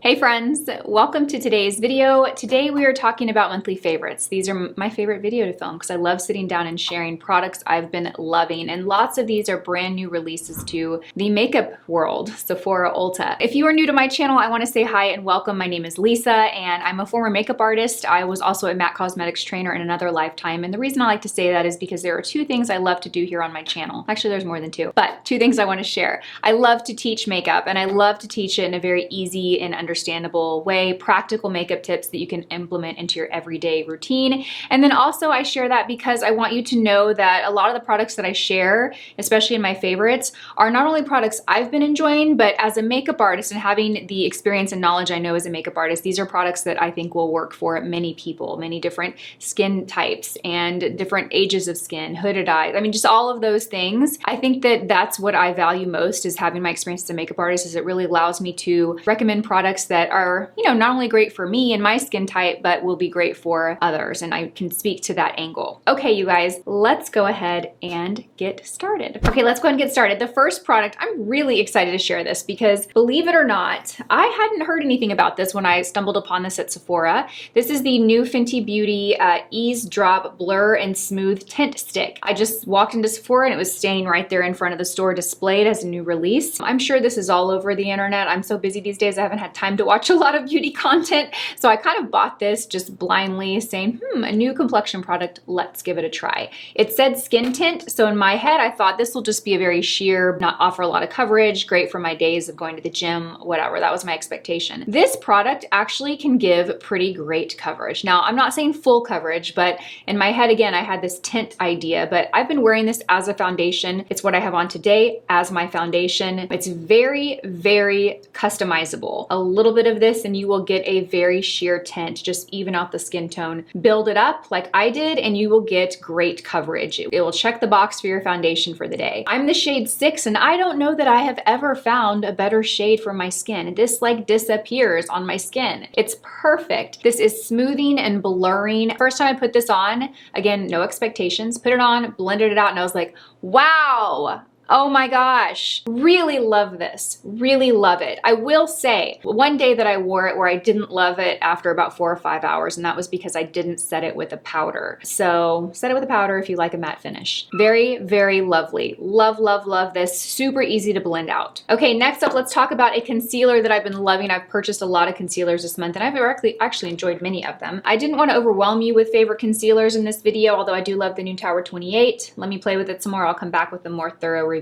Hey friends, welcome to today's video. Today we are talking about monthly favorites. These are my favorite video to film because I love sitting down and sharing products I've been loving, and lots of these are brand new releases to the makeup world, Sephora, Ulta. If you are new to my channel, I want to say hi and welcome. My name is Lisa and I'm a former makeup artist. I was also a MAC Cosmetics trainer in another lifetime, and the reason I like to say that is because there are two things I love to do here on my channel. Actually, there's more than two, but two things I want to share. I love to teach makeup, and I love to teach it in a very easy and understandable way, practical makeup tips that you can implement into your everyday routine. And then also I share that because I want you to know that a lot of the products that I share, especially in my favorites, are not only products I've been enjoying, but as a makeup artist and having the experience and knowledge I know as a makeup artist, these are products that I think will work for many people, many different skin types and different ages of skin, hooded eyes, I mean, just all of those things. I think that that's what I value most, is having my experience as a makeup artist, is it really allows me to recommend products that are, you know, not only great for me and my skin type, but will be great for others. And I can speak to that angle. Okay, you guys, let's go ahead and get started. Okay, let's go ahead and get started. The first product, I'm really excited to share this because, believe it or not, I hadn't heard anything about this when I stumbled upon this at Sephora. This is the new Fenty Beauty Eaze Drop Blur and Smooth Tint Stick. I just walked into Sephora and it was standing right there in front of the store displayed as a new release. I'm sure this is all over the internet. I'm so busy these days I haven't had time to watch a lot of beauty content, so I kind of bought this just blindly, saying, a new complexion product, let's give it a try. It said skin tint, so in my head I thought this will just be a very sheer, not offer a lot of coverage, great for my days of going to the gym, whatever. That was my expectation. This product actually can give pretty great coverage. Now, I'm not saying full coverage, but in my head, again, I had this tint idea, but I've been wearing this as a foundation. It's what I have on today as my foundation. It's very, very customizable. A little bit of this and you will get a very sheer tint, just even out the skin tone. Build it up like I did and you will get great coverage. It will check the box for your foundation for the day. I'm the shade 6 and I don't know that I have ever found a better shade for my skin. This like disappears on my skin. It's perfect. This is smoothing and blurring. First time I put this on, again, no expectations, put it on, blended it out, and I was like, wow. Oh my gosh, really love this, really love it. I will say, one day that I wore it where I didn't love it after about 4 or 5 hours, and that was because I didn't set it with a powder. So set it with a powder if you like a matte finish. Very, very lovely. Love, love, love this. Super easy to blend out. Okay, next up, let's talk about a concealer that I've been loving. I've purchased a lot of concealers this month, and I've actually enjoyed many of them. I didn't want to overwhelm you with favorite concealers in this video, although I do love the new Tower 28. Let me play with it some more. I'll come back with a more thorough review.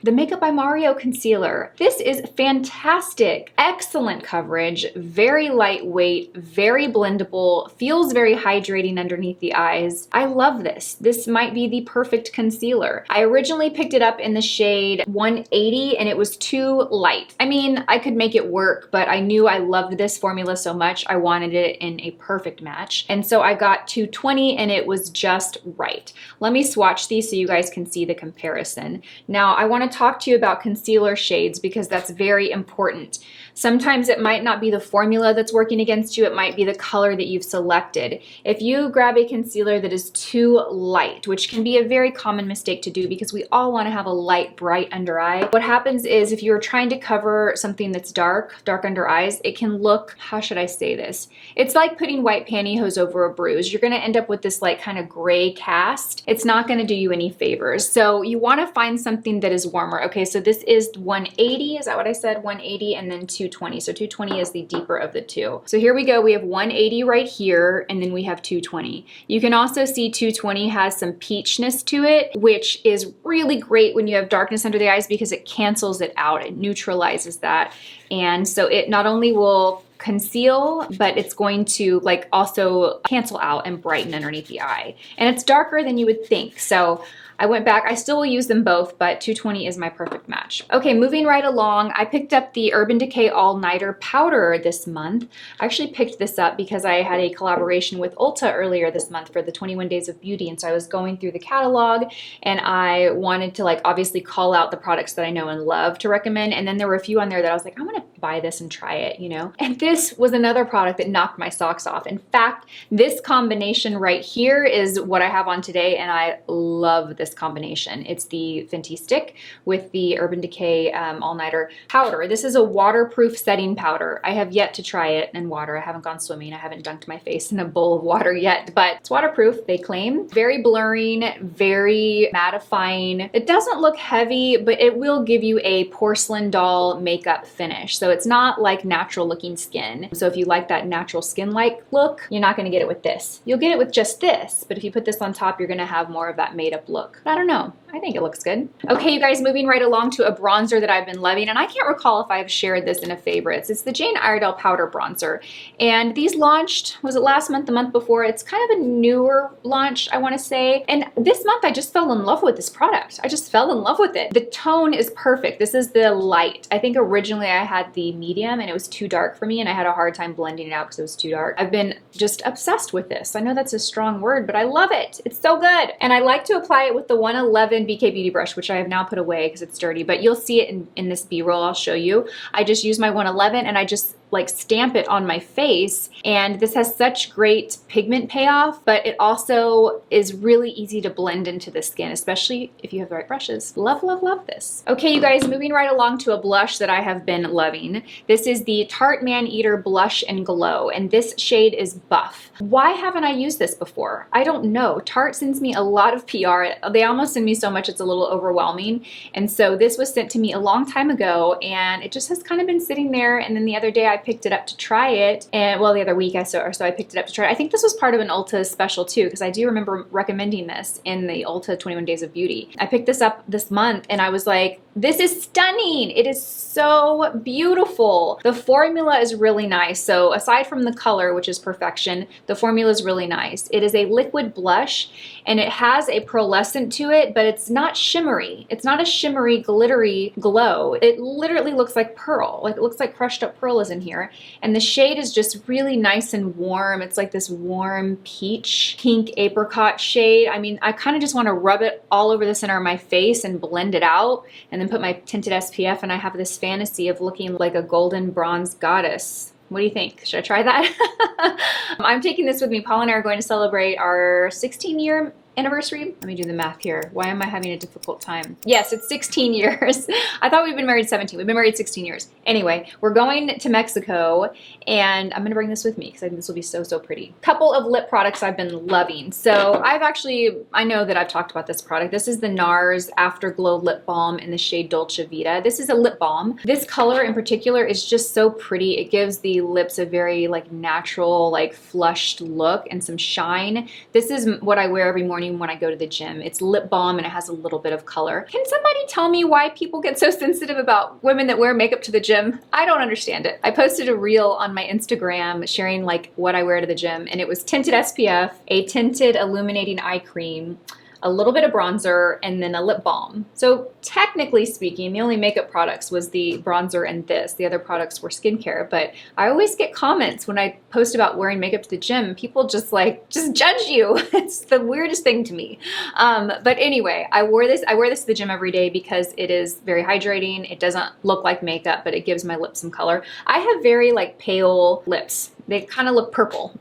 The Makeup by Mario concealer. This is fantastic. Excellent coverage, very lightweight, very blendable, feels very hydrating underneath the eyes. I love this. This might be the perfect concealer. I originally picked it up in the shade 180 and it was too light. I mean, I could make it work, but I knew I loved this formula so much I wanted it in a perfect match. And so I got 220 and it was just right. Let me swatch these so you guys can see the comparison. Now, I want to talk to you about concealer shades because that's very important. Sometimes it might not be the formula that's working against you, it might be the color that you've selected. If you grab a concealer that is too light, which can be a very common mistake to do because we all want to have a light, bright under eye, what happens is if you're trying to cover something that's dark under eyes, it can look, how should I say this? It's like putting white pantyhose over a bruise. You're going to end up with this like kind of gray cast. It's not going to do you any favors. So you want to find something that is warmer. Okay, so this is 180, is that what I said? 180 and then 220. So 220 is the deeper of the two. So here we go, we have 180 right here and then we have 220. You can also see 220 has some peachness to it, which is really great when you have darkness under the eyes because it cancels it out, it neutralizes that. And so it not only will conceal, but it's going to like also cancel out and brighten underneath the eye. And it's darker than you would think. So I went back, I still will use them both, but 220 is my perfect match. Okay, moving right along, I picked up the Urban Decay All Nighter Powder this month. I actually picked this up because I had a collaboration with Ulta earlier this month for the 21 Days of Beauty, and so I was going through the catalog and I wanted to like obviously call out the products that I know and love to recommend, and then there were a few on there that I was like, I'm gonna buy this and try it, you know? And this was another product that knocked my socks off. In fact, this combination right here is what I have on today, and I love this this combination. It's the Fenty stick with the Urban Decay All-Nighter powder. This is a waterproof setting powder. I have yet to try it in water. I haven't gone swimming. I haven't dunked my face in a bowl of water yet, but it's waterproof, they claim. Very blurring, very mattifying. It doesn't look heavy, but it will give you a porcelain doll makeup finish. So it's not like natural looking skin. So if you like that natural skin-like look, you're not gonna get it with this. You'll get it with just this, but if you put this on top, you're gonna have more of that made up look. But I don't know, I think it looks good. Okay, you guys, moving right along to a bronzer that I've been loving, and I can't recall if I've shared this in a favorites. It's the Jane Iredale Powder Bronzer. And these launched, was it last month, the month before? It's kind of a newer launch, I wanna say. And this month I just fell in love with this product. I just fell in love with it. The tone is perfect. This is the light. I think originally I had the medium and it was too dark for me and I had a hard time blending it out because it was too dark. I've been just obsessed with this. I know that's a strong word, but I love it. It's so good. And I like to apply it with the 111 BK Beauty brush, which I have now put away because it's dirty, but you'll see it in this B-roll I'll show you. I just use my 111 and I just like stamp it on my face, and this has such great pigment payoff, but it also is really easy to blend into the skin, especially if you have the right brushes. Love, love, love this. Okay, you guys, moving right along to a blush that I have been loving. This is the Tarte Man-Eater Blush and Glow, and this shade is Buff. Why haven't I used this before? I don't know. Tarte sends me a lot of PR. They almost send me so much it's a little overwhelming, and so this was sent to me a long time ago, and it just has kind of been sitting there, and then the other day I picked it up to try it, and well, the other week I picked it up to try it. I think this was part of an Ulta special too, because I do remember recommending this in the Ulta 21 Days of Beauty. I picked this up this month and I was like, this is stunning. It is so beautiful. The formula is really nice. So aside from the color, which is perfection, the formula is really nice. It is a liquid blush and it has a pearlescent to it, but it's not shimmery. It's not a shimmery, glittery glow. It literally looks like pearl. Like it looks like crushed up pearl is in here. And the shade is just really nice and warm. It's like this warm peach, pink apricot shade. I mean, I kind of just want to rub it all over the center of my face and blend it out and then put my tinted SPF, and I have this fantasy of looking like a golden bronze goddess. What do you think? Should I try that? I'm taking this with me. Paul and I are going to celebrate our 16-year anniversary. Let me do the math here. Why am I having a difficult time? Yes, it's 16 years. I thought we'd been married 17. We've been married 16 years. Anyway, we're going to Mexico and I'm gonna bring this with me because I think this will be so, so pretty. Couple of lip products I've been loving. So I know that I've talked about this product. This is the NARS Afterglow Lip Balm in the shade Dolce Vita. This is a lip balm. This color in particular is just so pretty. It gives the lips a very like natural, like flushed look and some shine. This is what I wear every morning when I go to the gym. It's lip balm and it has a little bit of color. Can somebody tell me why people get so sensitive about women that wear makeup to the gym? I don't understand it. I posted a reel on my Instagram sharing like what I wear to the gym, and it was tinted SPF, a tinted illuminating eye cream, a little bit of bronzer, and then a lip balm. So technically speaking, the only makeup products was the bronzer and this. The other products were skincare, but I always get comments when I post about wearing makeup to the gym. People just judge you. It's the weirdest thing to me. But anyway, I wear this to the gym every day because it is very hydrating. It doesn't look like makeup, but it gives my lips some color. I have very like pale lips. They kind of look purple.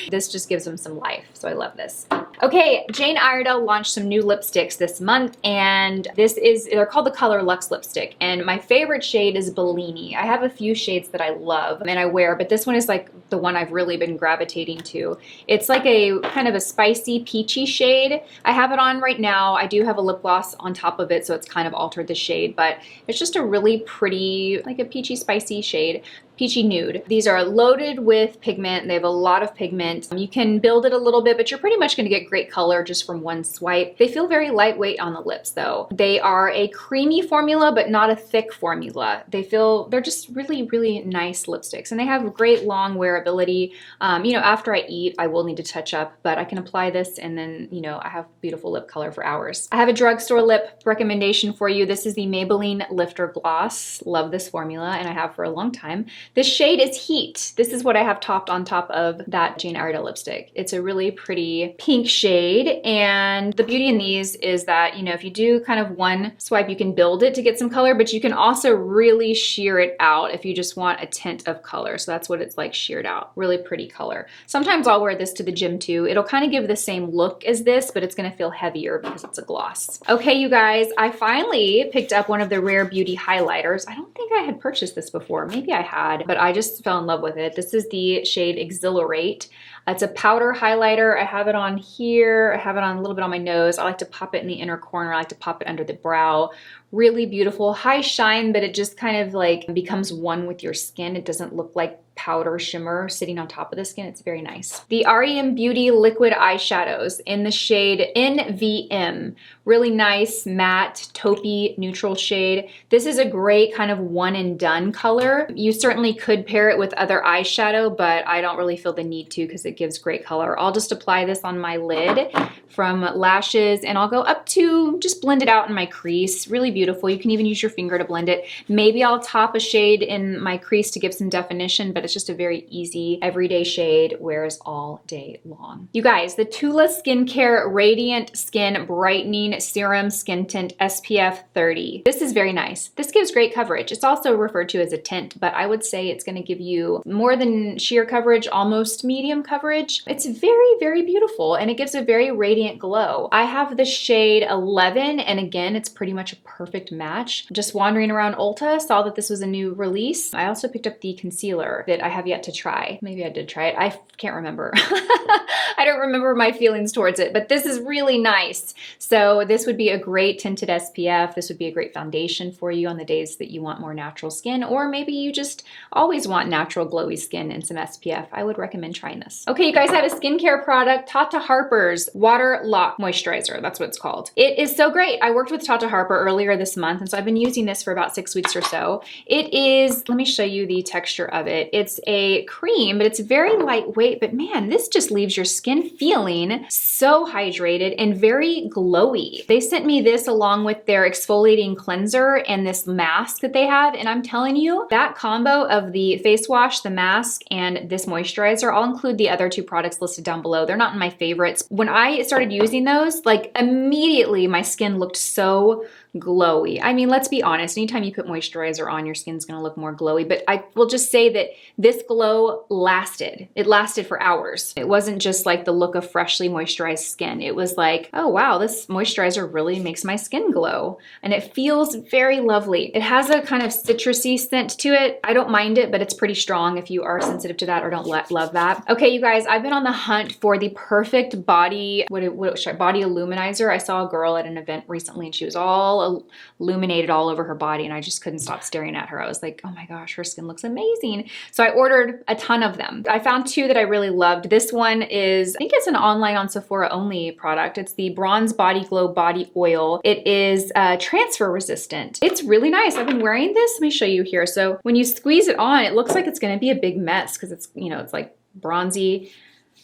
This just gives them some life, so I love this. Okay, Jane Iredale launched some new lipsticks this month, and they're called the Color Luxe lipstick, and my favorite shade is Bellini. I have a few shades that I love and I wear, but this one is like the one I've really been gravitating to. It's like a kind of a spicy, peachy shade. I have it on right now. I do have a lip gloss on top of it, so it's kind of altered the shade, but it's just a really pretty, like a peachy, spicy shade. Peachy nude. These are loaded with pigment. They have a lot of pigment. You can build it a little bit, but you're pretty much going to get great color just from one swipe. They feel very lightweight on the lips though. They are a creamy formula, but not a thick formula. They're just really, really nice lipsticks, and they have great long wearability. You know, after I eat, I will need to touch up, but I can apply this and then, you know, I have beautiful lip color for hours. I have a drugstore lip recommendation for you. This is the Maybelline Lifter Gloss. Love this formula, and I have for a long time. The shade is Heat. This is what I have topped on top of that Jane Iredale lipstick. It's a really pretty pink shade, and the beauty in these is that, you know, if you do kind of one swipe, you can build it to get some color, but you can also really sheer it out if you just want a tint of color. So that's what it's like sheared out. Really pretty color. Sometimes I'll wear this to the gym too. It'll kind of give the same look as this, but it's gonna feel heavier because it's a gloss. Okay, you guys, I finally picked up one of the Rare Beauty highlighters. I don't think I had purchased this before. Maybe I had, but I just fell in love with it. This is the shade Exhilarate. It's a powder highlighter. I have it on here. I have it on a little bit on my nose. I like to pop it in the inner corner. I like to pop it under the brow. Really beautiful, high shine, but it just kind of like becomes one with your skin. It doesn't look like powder shimmer sitting on top of the skin. It's very nice. The R.e.m Beauty liquid eyeshadows in the shade NVM. Really nice, matte, taupey, neutral shade. This is a great kind of one and done color. You certainly could pair it with other eyeshadow, but I don't really feel the need to because it gives great color. I'll just apply this on my lid from lashes, and I'll go up to just blend it out in my crease. Really beautiful. You can even use your finger to blend it. Maybe I'll top a shade in my crease to give some definition, but it's just a very easy everyday shade, wears all day long. You guys, the Tula Skincare Radiant Skin Brightening Serum Skin Tint SPF 30. This is very nice. This gives great coverage. It's also referred to as a tint, but I would say it's going to give you more than sheer coverage, almost medium coverage. It's very, very beautiful, and it gives a very radiant glow. I have the shade 11, and again, it's pretty much a perfect match. Just wandering around Ulta, saw that this was a new release. I also picked up the concealer that I have yet to try. Maybe I did try it. I can't remember. I don't remember my feelings towards it, but this is really nice. So this would be a great tinted SPF. This would be a great foundation for you on the days that you want more natural skin, or maybe you just always want natural glowy skin and some SPF. I would recommend trying this. Okay, you guys, I have a skincare product, Tata Harper's Water Lock Moisturizer. That's what it's called. It is so great. I worked with Tata Harper earlier this month, and so I've been using this for about 6 weeks or so. It is, let me show you the texture of it. It's a cream, but it's very lightweight, but man, this just leaves your skin feeling so hydrated and very glowy. They sent me this along with their exfoliating cleanser and this mask that they have, and I'm telling you, that combo of the face wash, the mask, and this moisturizer, I'll include the other two products listed down below. They're not in my favorites. When I started using those, like immediately my skin looked so glowy. I mean, let's be honest, anytime you put moisturizer on, your skin's gonna look more glowy, but I will just say that this glow lasted. It lasted for hours. It wasn't just like the look of freshly moisturized skin. It was like, oh wow, this moisturizer really makes my skin glow. And it feels very lovely. It has a kind of citrusy scent to it. I don't mind it, but it's pretty strong if you are sensitive to that or don't love that. Okay, you guys, I've been on the hunt for the perfect body, body illuminizer. I saw a girl at an event recently and she was all illuminated all over her body, and I just couldn't stop staring at her. I was like, oh my gosh, her skin looks amazing. So I ordered a ton of them. I found two that I really loved. This one is, I think it's an online on Sephora only product. It's the Bronze Body Glow Body Oil. It is transfer resistant. It's really nice. I've been wearing this. Let me show you here. So when you squeeze it on, it looks like it's going to be a big mess because it's, you know, it's like bronzy.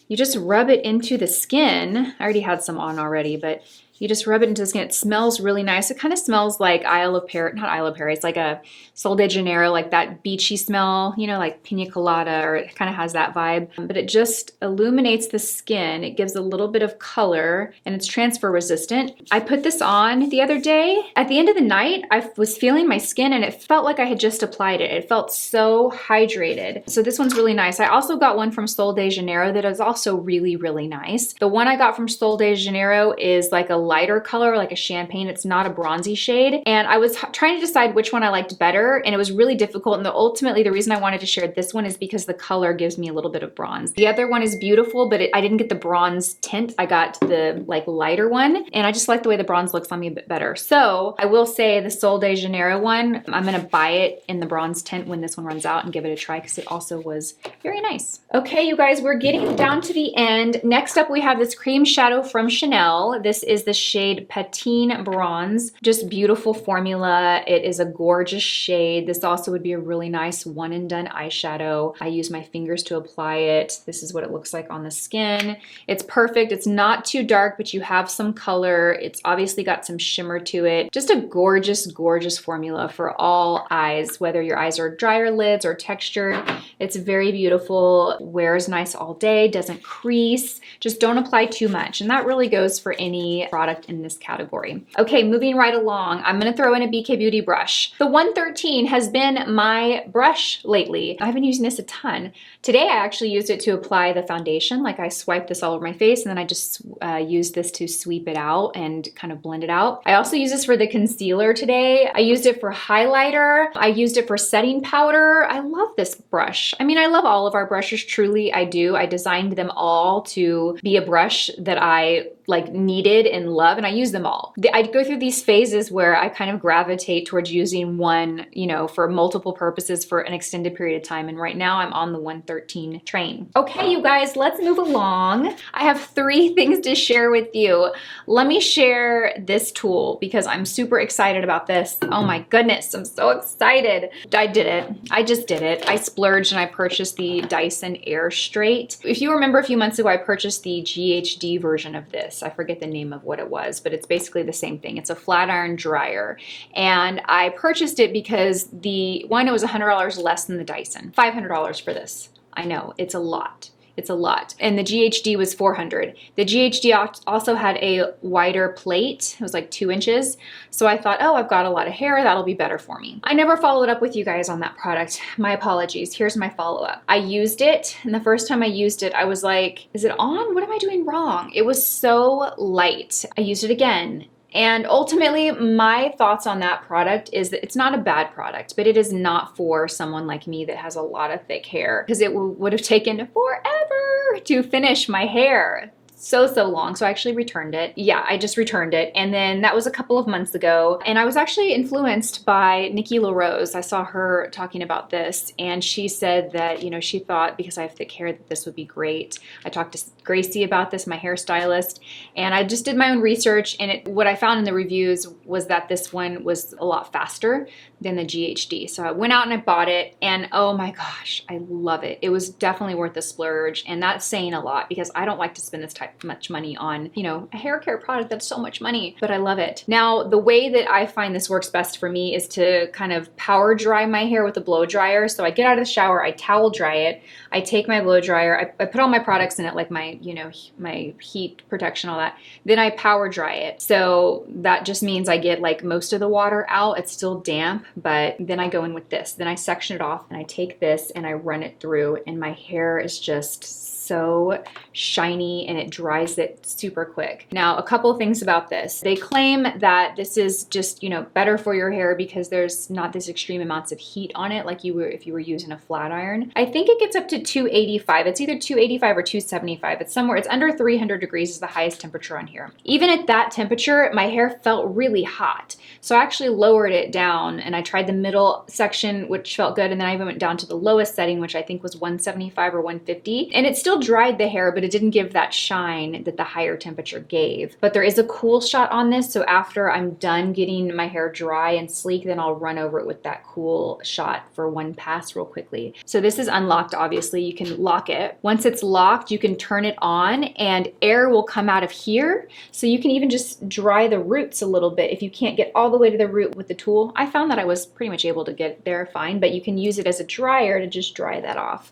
You just rub it into the skin. I already had some on already, but you just rub it into the skin. It smells really nice. It kind of smells like Isle of Paris, not Isle of Paris, it's like a Sol de Janeiro, like that beachy smell, you know, like pina colada, or it kind of has that vibe. But it just illuminates the skin. It gives a little bit of color, and it's transfer resistant. I put this on the other day. At the end of the night, I was feeling my skin and it felt like I had just applied it. It felt so hydrated. So this one's really nice. I also got one from Sol de Janeiro that is also really, really nice. The one I got from Sol de Janeiro is like a lighter color, like a champagne. It's not a bronzy shade. And I was trying to decide which one I liked better, and it was really difficult. And ultimately, the reason I wanted to share this one is because the color gives me a little bit of bronze. The other one is beautiful, but I didn't get the bronze tint. I got the like lighter one, and I just like the way the bronze looks on me a bit better. So I will say the Sol de Janeiro one, I'm gonna buy it in the bronze tint when this one runs out and give it a try because it also was very nice. Okay, you guys, we're getting down to the end. Next up, we have this cream shadow from Chanel. This is the shade Patine Bronze. Just beautiful formula. It is a gorgeous shade. This also would be a really nice one and done eyeshadow. I use my fingers to apply it. This is what it looks like on the skin. It's perfect. It's not too dark, but you have some color. It's obviously got some shimmer to it. Just a gorgeous, gorgeous formula for all eyes, whether your eyes are drier lids or textured. It's very beautiful, wears nice all day, doesn't crease. Just don't apply too much. And that really goes for any product in this category. Okay, moving right along, I'm gonna throw in a BK Beauty brush. The 113 has been my brush lately. I've been using this a ton. Today I actually used it to apply the foundation. Like I swiped this all over my face and then I just used this to sweep it out and kind of blend it out. I also use this for the concealer today. I used it for highlighter. I used it for setting powder. I love this brush. I mean, I love all of our brushes, truly I do. I designed them all to be a brush that I like needed and love, and I use them all. I go through these phases where I kind of gravitate towards using one, you know, for multiple purposes for an extended period of time. And right now I'm on the 113 train. Okay, you guys, let's move along. I have 3 things to share with you. Let me share this tool because I'm super excited about this. Oh my goodness, I'm so excited. I did it. I just did it. I splurged and I purchased the Dyson Air Straight. If you remember a few months ago, I purchased the GHD version of this. I forget the name of what it was, but it's basically the same thing. It's a flat iron dryer. And I purchased it because it was $100 less than the Dyson. $500 for this. I know, it's a lot. It's a lot. And the GHD was $400. The GHD also had a wider plate. It was like 2 inches. So I thought, oh, I've got a lot of hair. That'll be better for me. I never followed up with you guys on that product. My apologies. Here's my follow-up. I used it, and the first time I used it, I was like, is it on? What am I doing wrong? It was so light. I used it again. And ultimately, my thoughts on that product is that it's not a bad product, but it is not for someone like me that has a lot of thick hair because it would have taken forever to finish my hair. So long. So I actually returned it. Yeah, I just returned it. And then that was a couple of months ago. And I was actually influenced by Nikki LaRose. I saw her talking about this and she said that, you know, she thought because I have thick hair that this would be great. I talked to Gracie about this, my hairstylist, and I just did my own research. And what I found in the reviews was that this one was a lot faster than the GHD. So I went out and I bought it and oh my gosh, I love it. It was definitely worth the splurge. And that's saying a lot because I don't like to spend this much money on, you know, a hair care product that's so much money, but I love it. Now, the way that I find this works best for me is to kind of power dry my hair with a blow dryer. So I get out of the shower, I towel dry it, I take my blow dryer, I put all my products in it, like my, you know, my heat protection, all that. Then I power dry it. So that just means I get like most of the water out. It's still damp, but then I go in with this. Then I section it off and I take this and I run it through and my hair is just so shiny and it dries it super quick. Now, a couple things about this. They claim that this is just, you know, better for your hair because there's not this extreme amounts of heat on it like if you were using a flat iron. I think it gets up to 285. It's either 285 or 275. It's somewhere, it's under 300 degrees is the highest temperature on here. Even at that temperature, my hair felt really hot. So I actually lowered it down and I tried the middle section, which felt good. And then I even went down to the lowest setting, which I think was 175 or 150. And it still dried the hair, but it didn't give that shine that the higher temperature gave. But there is a cool shot on this. So after I'm done getting my hair dry and sleek, then I'll run over it with that cool shot for one pass real quickly. So this is unlocked, obviously. You can lock it. Once it's locked, you can turn it on and air will come out of here. So you can even just dry the roots a little bit if you can't get all the way to the root with the tool. I found that I was pretty much able to get there fine, but you can use it as a dryer to just dry that off.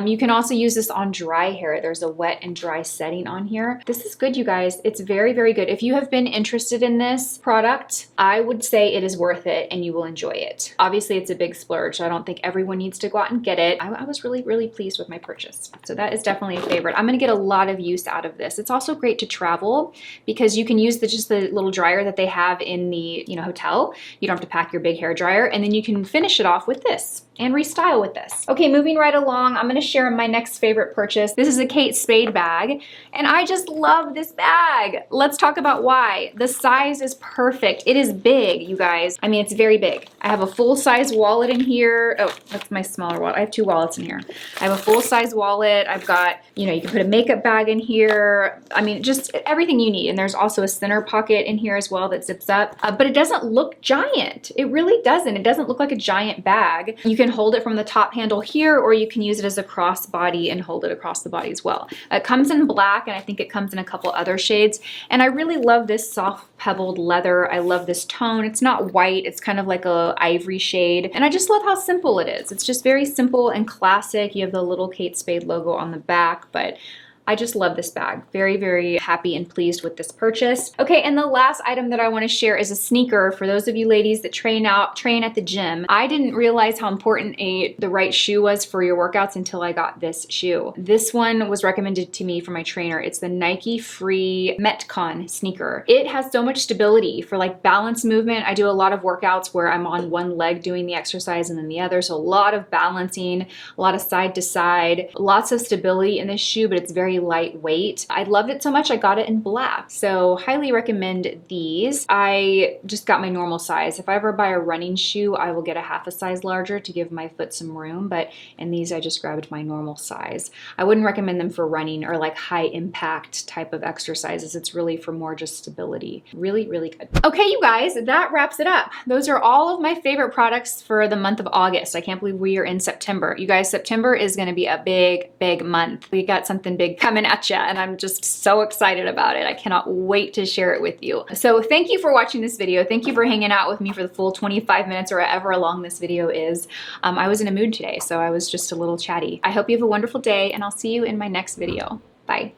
You can also use this on dry hair. There's a wet and dry setting on here. This is good, you guys. It's very, very good. If you have been interested in this product, I would say it is worth it and you will enjoy it. Obviously, it's a big splurge, so I don't think everyone needs to go out and get it. I was really, really pleased with my purchase. So that is definitely a favorite. I'm gonna get a lot of use out of this. It's also great to travel because you can use just the little dryer that they have in the, you know, hotel. You don't have to pack your big hair dryer, and then you can finish it off with this and restyle with this. Okay, moving right along, I'm gonna share my next favorite purchase. This is a Kate Spade bag, and I just love this bag. Let's talk about why. The size is perfect. It is big, you guys. I mean, it's very big. I have a full-size wallet in here. Oh, that's my smaller wallet. I have 2 wallets in here. I have a full-size wallet. I've got, you know, you can put a makeup bag in here. I mean, just everything you need. And there's also a center pocket in here as well that zips up, but it doesn't look giant. It really doesn't. It doesn't look like a giant bag. You can hold it from the top handle here, or you can use it as a crossbody and hold it across the body as well. It comes in black, and I think it comes in a couple other shades. And I really love this soft pebbled leather. I love this tone. It's not white. It's kind of like a ivory shade. And I just love how simple it is. It's just very simple and classic. You have the little Kate Spade logo on the back, but I just love this bag. Very, very happy and pleased with this purchase. Okay, and the last item that I want to share is a sneaker. For those of you ladies that train at the gym, I didn't realize how important the right shoe was for your workouts until I got this shoe. This one was recommended to me from my trainer. It's the Nike Free Metcon sneaker. It has so much stability for like balance movement. I do a lot of workouts where I'm on one leg doing the exercise and then the other. So a lot of balancing, a lot of side to side, lots of stability in this shoe, but it's very lightweight. I loved it so much I got it in black. So highly recommend these. I just got my normal size. If I ever buy a running shoe, I will get a half a size larger to give my foot some room, but in these I just grabbed my normal size. I wouldn't recommend them for running or like high impact type of exercises. It's really for more just stability. Really, really good. Okay, you guys, that wraps it up. Those are all of my favorite products for the month of August. I can't believe we are in September. You guys, September is gonna be a big, big month. We got something big coming at you, and I'm just so excited about it. I cannot wait to share it with you. So thank you for watching this video. Thank you for hanging out with me for the full 25 minutes or however long this video is. I was in a mood today, so I was just a little chatty. I hope you have a wonderful day, and I'll see you in my next video. Bye.